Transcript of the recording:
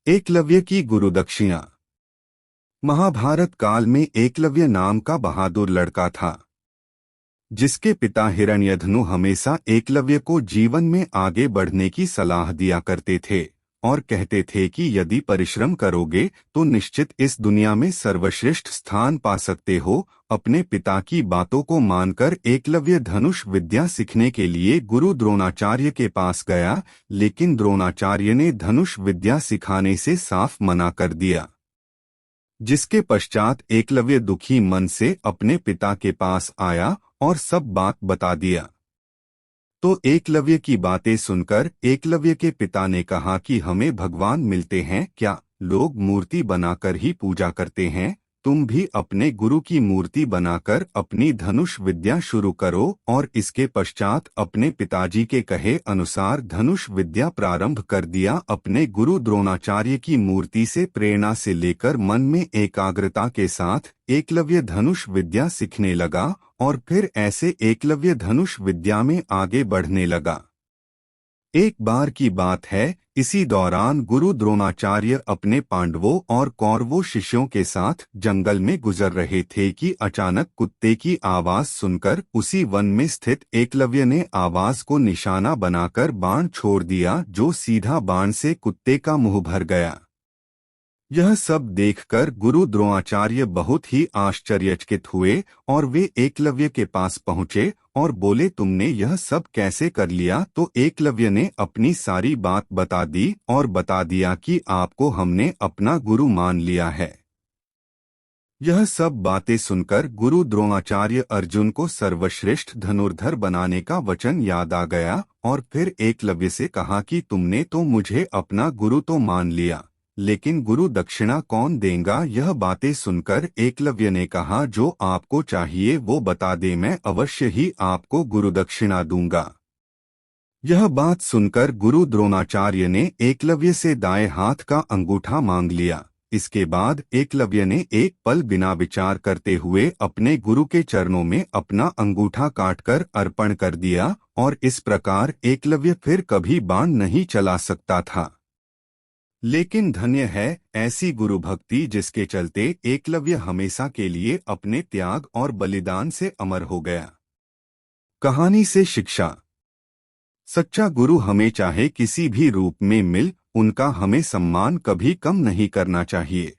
एकलव्य की गुरुदक्षिणा। महाभारत काल में एकलव्य नाम का बहादुर लड़का था, जिसके पिता हिरण्यधनु हमेशा एकलव्य को जीवन में आगे बढ़ने की सलाह दिया करते थे और कहते थे कि यदि परिश्रम करोगे तो निश्चित इस दुनिया में सर्वश्रेष्ठ स्थान पा सकते हो। अपने पिता की बातों को मानकर एकलव्य धनुष विद्या सीखने के लिए गुरु द्रोणाचार्य के पास गया, लेकिन द्रोणाचार्य ने धनुष विद्या सिखाने से साफ मना कर दिया, जिसके पश्चात एकलव्य दुखी मन से अपने पिता के पास आया और सब बात बता दिया। तो एकलव्य की बातें सुनकर एकलव्य के पिता ने कहा कि हमें भगवान मिलते हैं क्या? लोग मूर्ति बनाकर ही पूजा करते हैं, तुम भी अपने गुरु की मूर्ति बनाकर अपनी धनुष विद्या शुरू करो। और इसके पश्चात अपने पिताजी के कहे अनुसार धनुष विद्या प्रारंभ कर दिया। अपने गुरु द्रोणाचार्य की मूर्ति से प्रेरणा से लेकर मन में एकाग्रता के साथ एकलव्य धनुष विद्या सीखने लगा और फिर ऐसे एकलव्य धनुष विद्या में आगे बढ़ने लगा। एक बार की बात है, इसी दौरान गुरु द्रोणाचार्य अपने पांडवों और कौरवों शिष्यों के साथ जंगल में गुजर रहे थे कि अचानक कुत्ते की आवाज सुनकर उसी वन में स्थित एकलव्य ने आवाज को निशाना बनाकर बाण छोड़ दिया, जो सीधा बाण से कुत्ते का मुंह भर गया। यह सब देखकर गुरु द्रोणाचार्य बहुत ही आश्चर्यचकित हुए और वे एकलव्य के पास पहुँचे और बोले, तुमने यह सब कैसे कर लिया? तो एकलव्य ने अपनी सारी बात बता दी और बता दिया कि आपको हमने अपना गुरु मान लिया है। यह सब बातें सुनकर गुरु द्रोणाचार्य अर्जुन को सर्वश्रेष्ठ धनुर्धर बनाने का वचन याद आ गया और फिर एकलव्य से कहा कि तुमने तो मुझे अपना गुरु तो मान लिया, लेकिन गुरु दक्षिणा कौन देगा? यह बातें सुनकर एकलव्य ने कहा, जो आपको चाहिए वो बता दे, मैं अवश्य ही आपको गुरु दक्षिणा दूंगा। यह बात सुनकर गुरु द्रोणाचार्य ने एकलव्य से दाएं हाथ का अंगूठा मांग लिया। इसके बाद एकलव्य ने एक पल बिना विचार करते हुए अपने गुरु के चरणों में अपना अंगूठा काटकर अर्पण कर दिया और इस प्रकार एकलव्य फिर कभी बाण नहीं चला सकता था। लेकिन धन्य है ऐसी गुरु भक्ति जिसके चलते एकलव्य हमेशा के लिए अपने त्याग और बलिदान से अमर हो गया। कहानी से शिक्षा। सच्चा गुरु हमें चाहे किसी भी रूप में मिल, उनका हमें सम्मान कभी कम नहीं करना चाहिए।